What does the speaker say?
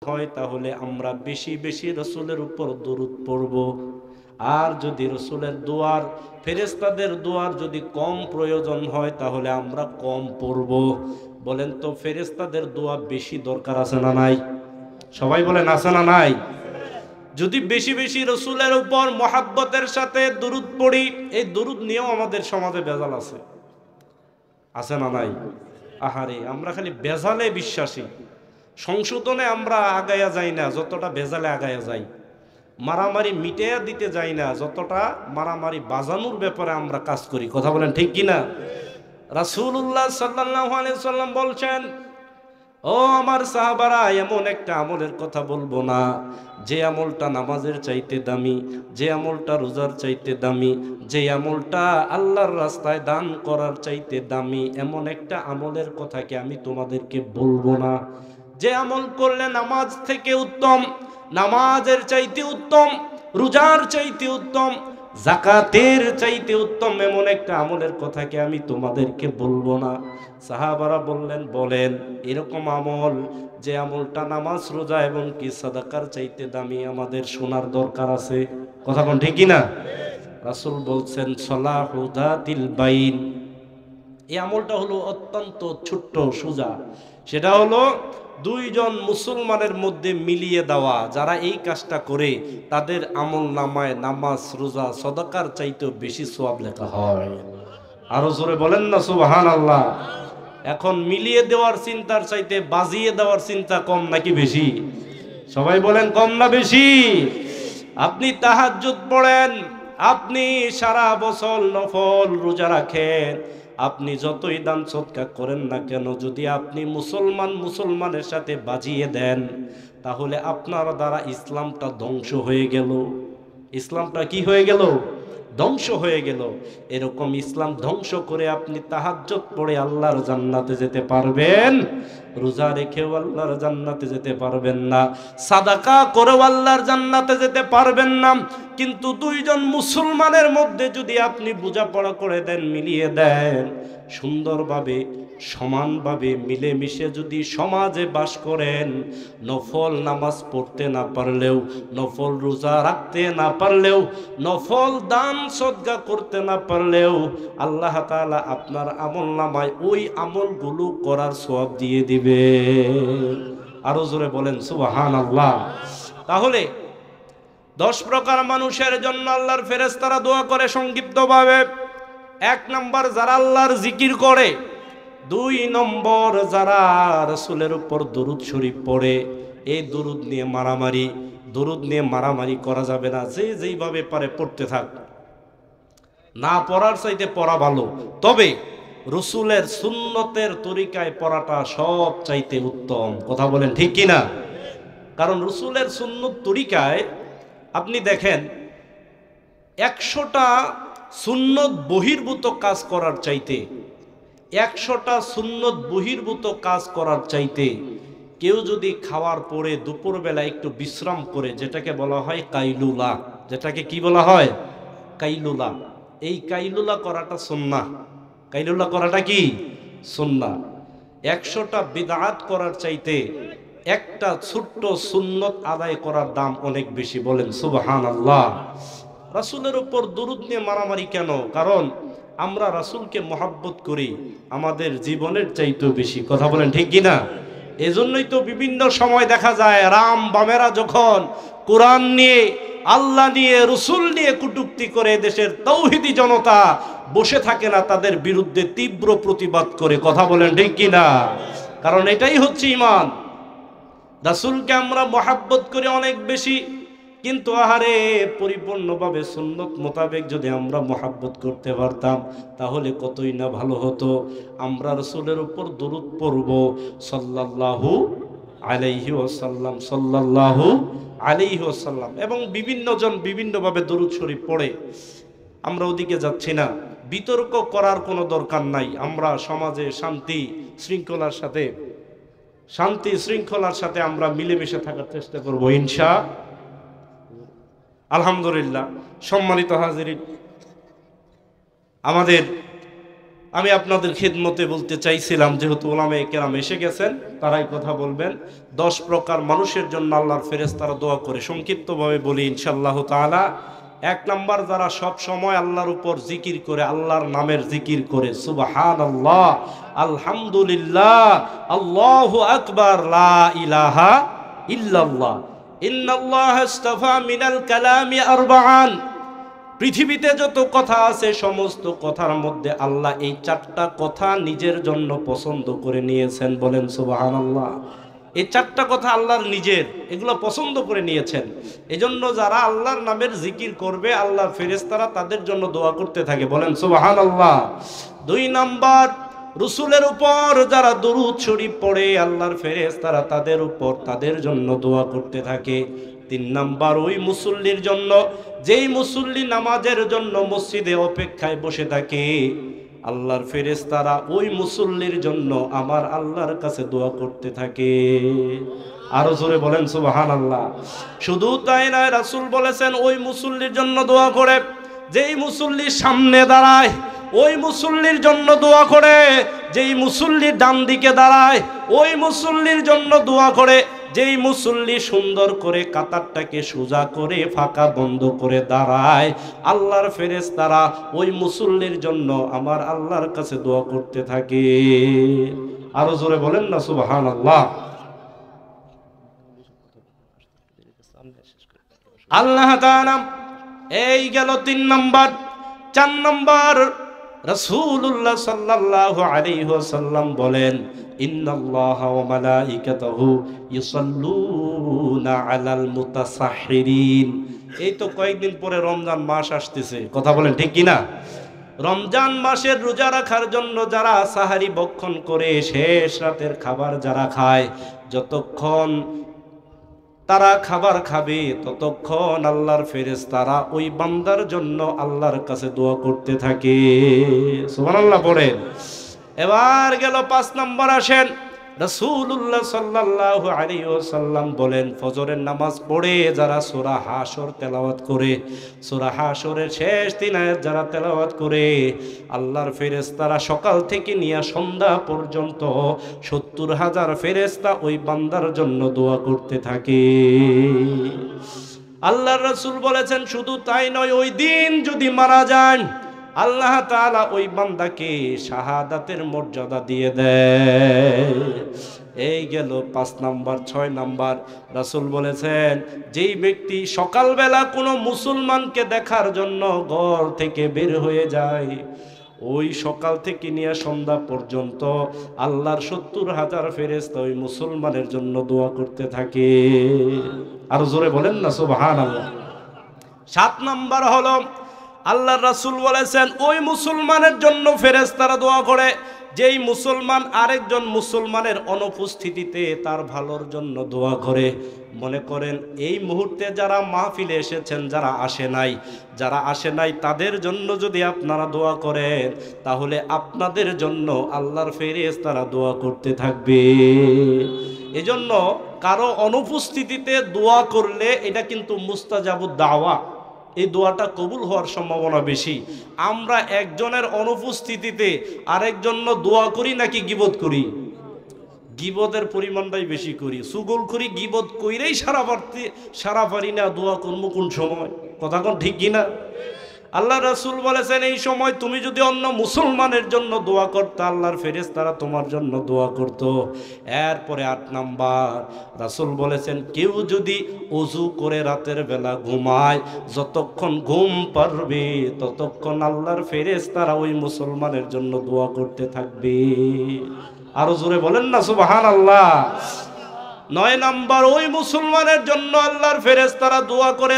হয় তাহলে আমরা বেশি বেশি রসুলের উপর দরুদ পড়ব। আর যদি রসুলের দোয়ার, ফেরেশতাদের দোয়ার যদি কম প্রয়োজন হয় তাহলে আমরা কম পড়ব। বলেন তো ফেরেশতাদের দোয়া বেশি দরকার আছে না নাই? সবাই বলেন আছে না নাই? যদি বেশি বেশি রসুলের উপর মহাব্বতের সাথে দরুদ পড়ি, এই দরুদ নিয়েও আমাদের সমাজে ভেজাল আছে, আছে না নাই? আহারে, আমরা খালি ভেজালে বিশ্বাসী, সংশোধনে আমরা আগায়া যাই না যতটা ভেজালে আগায়া যাই, মারামারি মিটাইয়া দিতে যাই না যতটা মারামারি বাজানোর ব্যাপারে আমরা কাজ করি। কথা বলেন ঠিক কিনা? রাসূলুল্লাহ সাল্লাল্লাহু আলাইহি সাল্লাম বলছেন, ও আমার সাহাবারা, এমন একটা আমলের কথা বলবো না যে আমলটা নামাজের চাইতে দামি, যে আমলটা রোজার চাইতে দামি, যে আমলটা আল্লাহর রাস্তায় দান করার চাইতে দামি, এমন একটা আমলের কথা কি আমি তোমাদেরকে বলবো না? যে আমল করলে নামাজ থেকে উত্তম, নামাজের চাইতে উত্তম, রোজার চাইতে উত্তম, যাকাতের চাইতে উত্তম, এমন একটা আমলের কথা কি আমি তোমাদেরকে বলবো না? সাহাবারা বললেন, বলেন। এরকম আমল, যে আমলটা নামাজ, রোজা এবং কি সাদাকার চাইতে দামি, আমাদের শোনার দরকার আছে। কথা কোন ঠিক না? রাসূল বলছেন, সলাহু যাতিল বাইন। এই আমলটা হলো অত্যন্ত ছোট্ট সোজা। সেটা হলো দুইজন মুসলমানের মধ্যে মিলিয়ে দেওয়া। যারা এই কাজটা করে তাদের আমল নামায় নামাজ, রোজা, সাদাকার চাইতেও বেশি সওয়াব লেখা হয়। আরো জোরে বলেন না সুবহানাল্লাহ। এখন মিলিয়ে দেওয়ার চিন্তার চাইতে বাজিয়ে দেওয়ার চিন্তা কম নাকি বেশি? সবাই বলেন কম না বেশি? আপনি তাহাজ্জুদ পড়েন, আপনি সারা বছর নফল রোজা রাখেন, আপনি যতই দান সদকা করেন না কেন, যদি আপনি মুসলমানের সাথে বাজিয়ে দেন তাহলে আপনার দ্বারা ইসলামটা ধ্বংস হয়ে গেল। ইসলামটা কি হয়ে গেল? ধ্বংস হয়ে গেল। এরকম ইসলাম ধ্বংস করে আপনি তাহাজ্জুদ পড়ে আল্লাহর জান্নাতে যেতে পারবেন, রোজা রেখেও আল্লাহর জান্নাতে যেতে পারবেন না, সাদাকা করেও আল্লাহর জান্নাতে যেতে পারবেন না। কিন্তু দুইজন মুসলমানের মধ্যে যদি আপনি বোঝাপড়া করে দেন, মিলিয়ে দেন, সুন্দরভাবে সমানভাবে মিলেমিশে যদি সমাজে বাস করেন, নফল নামাজ পড়তে না পারলেও, নফল রোজা রাখতে না পারলেও, নফল দান সদকা করতে না পারলেও, আল্লাহ তাআলা আপনার আমল নামায় ওই আমলগুলো করার সওয়াব দিয়ে দিবে। আরো জোরে বলেন সুবহানাল্লাহ। তাহলে 10 প্রকার মানুষের জন্য আল্লাহর ফেরেশতারা দোয়া করে সংক্ষিপ্তভাবে। 1 নম্বর, যারা আল্লাহর জিকির করে। 2 নম্বর, যারা রাসূলের উপর দরুদ শরীফ পড়ে। এই দরুদ নিয়ে মারামারি করা যাবে না। যে যেইভাবে পারে পড়তে থাক, না পড়ার চাইতে পড়া ভালো। তবে রাসূলের সুন্নতের তরিকায় পড়াটা সব চাইতে উত্তম। কথা বলেন ঠিক কিনা? কারণ রাসূলের সুন্নত তরিকায় আপনি দেখেন, 100টা সুন্নত বহির্ভূত কাজ করার চাইতে, 100টা সুন্নত বহির্ভূত কাজ করার চাইতে কেউ যদি খাওয়ার পরে দুপুরবেলা একটু বিশ্রাম করে, যেটাকে বলা হয় কাইলুলা, যেটাকে কি বলা হয়? কাইলুলা। এই কাইলুলা করাটা সুন্নাহ। কাইলুলা করাটা কি? সুন্নাহ। 100টা বিদআত করার চাইতে একটা ছোট্ট সুন্নত আদায় করার দাম অনেক বেশি। বলেন সুবহানাল্লাহ। রাসূলের উপর দরুদ নিয়ে মারামারি কেন? কারণ আমরা রাসূলকে মহব্বত করি আমাদের জীবনের চাইতেও বেশি। কথা বলেন ঠিক কিনা? এজন্যই তো বিভিন্ন সময় দেখা যায় রাম বামেরা যখন কোরআন নিয়ে, আল্লাহ নিয়ে, রাসূল নিয়ে কটূক্তি করে, দেশের তাওহীদি জনতা বসে থাকে না, তাদের বিরুদ্ধে তীব্র প্রতিবাদ করে। কথা বলেন ঠিক কিনা? কারণ এটাই হচ্ছে ঈমান। রাসূলকে আমরা মহব্বত করি অনেক বেশি, কিন্তু আহারে পরিপূর্ণভাবে সুন্নত মোতাবেক যদি আমরা মহব্বত করতে পারতাম তাহলে কতই না ভালো হতো। আমরা রাসূলের উপর দরুদ পড়ব সাল্লাল্লাহু আলাইহি ওয়াসাল্লাম, সাল্লাল্লাহু আলাইহি ওয়াসাল্লাম, এবং বিভিন্ন জন বিভিন্নভাবে দরুদ শরীফ পড়ে। আমরা ওদিকে যাচ্ছি না, বিতর্ক করার কোনো দরকার নাই। আমরা সমাজে শান্তি শৃঙ্খলার সাথে আমরা মিলেমিশে থাকার চেষ্টা করব ইনশাআল্লাহ। আলহামদুলিল্লাহ। সম্মানিত হাজিরিন, আমাদের আমি আপনাদের খিদমতে বলতে চাইছিলাম, যেহেতু ওলামায়ে কেরাম এসে গেছেন, তারাই কথা বলবেন। 10 প্রকার মানুষের জন্য আল্লাহর ফেরেশতারা দোয়া করে, সংক্ষিপ্তভাবে বলি ইনশাআল্লাহ তাআলা। 1 নাম্বার, যারা সব সময় আল্লাহর উপর জিকির করে, আল্লাহর নামের জিকির করে, সুবহানাল্লাহ, আলহামদুলিল্লাহ, আল্লাহু আকবার, লা ইলাহা ইল্লাল্লাহ, ইন্নাল্লাহা ইসতাফা মিনাল কালামি আরবাআন। পৃথিবীতে যত কথা আছে সমস্ত কথার মধ্যে আল্লাহ এই 4টা কথা নিজের জন্য পছন্দ করে নিয়েছেন, বলেন সুবহানাল্লাহ। এই 4টা কথা আল্লাহর নিজের, এগুলো পছন্দ করে নিয়েছেন। এজন্য যারা আল্লাহর নামের জিকির করবে, আল্লাহর ফেরেশতারা তাদের জন্য দোয়া করতে থাকে, বলেন সুবহানাল্লাহ। 2 নাম্বার, রসুলের উপর যারা দরুদ শরীফ পড়ে, আল্লাহর ফেরেশতারা তাদের উপর, তাদের জন্য দোয়া করতে থাকে। 3 নাম্বার, ওই মুসল্লির জন্য, যেই মুসল্লি নামাজের জন্য মসজিদে অপেক্ষায় বসে থাকে, আল্লাহর ফেরেশতারা ওই মুসল্লির জন্য আমার আল্লাহর কাছে দোয়া করতে থাকে। আরো জোরে বলেন সুবহানাল্লাহ। শুধু তাই নয়, রাসূল বলেছেন ওই মুসল্লির জন্য দোয়া করে, যেই মুসল্লির সামনে দাঁড়ায় ওই মুসল্লির জন্য দোয়া করে, যেই মুসল্লির ডান দিকে দাঁড়ায় ওই মুসল্লির জন্য দোয়া করে, যেই মুসল্লি সুন্দর করে কাতারটাকে সোজা করে ফাঁকা বন্ধ করে দাঁড়ায়, আল্লাহর ফেরেশতারা ওই মুসল্লির জন্য আমার আল্লাহর কাছে দোয়া করতে থাকে। আরো জোরে বলেন না সুবহানাল্লাহ। আল্লাহ তাআলা, এই গেল 3 নাম্বার। 4 নাম্বার, রাসূলুল্লাহ সাল্লাল্লাহু আলাইহি ওয়াসাল্লাম বলেন, ইন্নাল্লাহা ওয়া মালাইকাতাহু ইউসাল্লুনা আলাল মুতাসাহহিরিন। এই তো কয়েকদিন পরে রমজান মাস আসতেছে, কথা বলেন ঠিক কি না? রমজান মাসের রোজা রাখার জন্য যারা সাহারি ভক্ষণ করে, শেষ রাতের খাবার যারা খায়, যতক্ষণ তারা খাবার খাবে ততক্ষণ আল্লাহর ফেরেশতারা ওই বান্দার জন্য আল্লাহর কাছে দোয়া করতে থাকে, সুবহানাল্লাহ পড়েন। এবার গেল 5 নম্বর, আসেন। রাসূলুল্লাহ সাল্লাল্লাহু আলাইহি ওয়াসাল্লাম বলেন, ফজরের নামাজ পড়ে যারা সূরা হাশর তেলাওয়াত করে, সূরা হাশরের শেষ 3 আয়াত যারা তেলাওয়াত করে, আল্লাহর ফেরেশতারা সকাল থেকে নিয়ে সন্ধ্যা পর্যন্ত 70,000 ফেরেশতা ওই বান্দার জন্য দোয়া করতে থাকে। আল্লাহর রাসূল বলেছেন, শুধু তাই নয়, ওই দিন যদি মারা যান, আল্লাহ তাআলা ওই বান্দাকে শাহাদাতের মর্যাদা দিয়ে দেয়। এই গেল 5 নাম্বার। 6 নাম্বার, রাসূল বলেছেন, যেই ব্যক্তি সকালবেলা কোনো মুসলমানকে দেখার জন্য ঘর থেকে বের হয়ে যায়, ওই সকাল থেকে নিয়ে সন্ধ্যা পর্যন্ত আল্লাহর 70,000 ফেরেশতা ওই মুসলমানের জন্য দোয়া করতে থাকে। আর জোরে বলেন না সুবহানাল্লাহ। 7 নাম্বার হলো, আল্লাহর রাসূল বলেছেন, ওই মুসলমানের জন্য ফেরেশতারা দোয়া করে, যেই মুসলমান আরেকজন মুসলমানের অনুপস্থিতিতে তার ভালোর জন্য দোয়া করে। মনে করেন এই মুহূর্তে যারা মাহফিলে এসেছেন, যারা আসে নাই তাদের জন্য যদি আপনারা দোয়া করেন, তাহলে আপনাদের জন্য আল্লাহর ফেরেশতারা দোয়া করতে থাকবে। এজন্য কারো অনুপস্থিতিতে দোয়া করলে এটা কিন্তু মুস্তাজাবুদ দাওয়া, এই দোয়াটা কবুল হওয়ার সম্ভাবনা বেশি। আমরা একজনের অনুপস্থিতিতে আরেকজন দোয়া করি নাকি গীবত করি? গীবতের পরিমাণটাই বেশি করি। সুগল করি, গীবত কইরেই সারা পারি না, দোয়া করবো কোন সময়? কথা কোন ঠিক কিনা? আল্লাহ রাসূল বলেছেন, এই সময় তুমি যদি অন্য মুসলমানের জন্য দোয়া করতে, আল্লাহর ফেরেশতারা তোমার জন্য দোয়া করত। এরপরে 8 নাম্বার, রাসূল বলেছেন, কেউ যদি ওযু করে রাতের বেলা ঘুমায়, যতক্ষণ ঘুম পারবে ততক্ষণ আল্লাহর ফেরেশতারা ওই মুসলমানের জন্য দোয়া করতে থাকবে। আরো জোরে বলেন না সুবহানাল্লাহ। 9 নাম্বার, ওই মুসলমানের জন্য আল্লাহর ফেরেশতারা দোয়া করে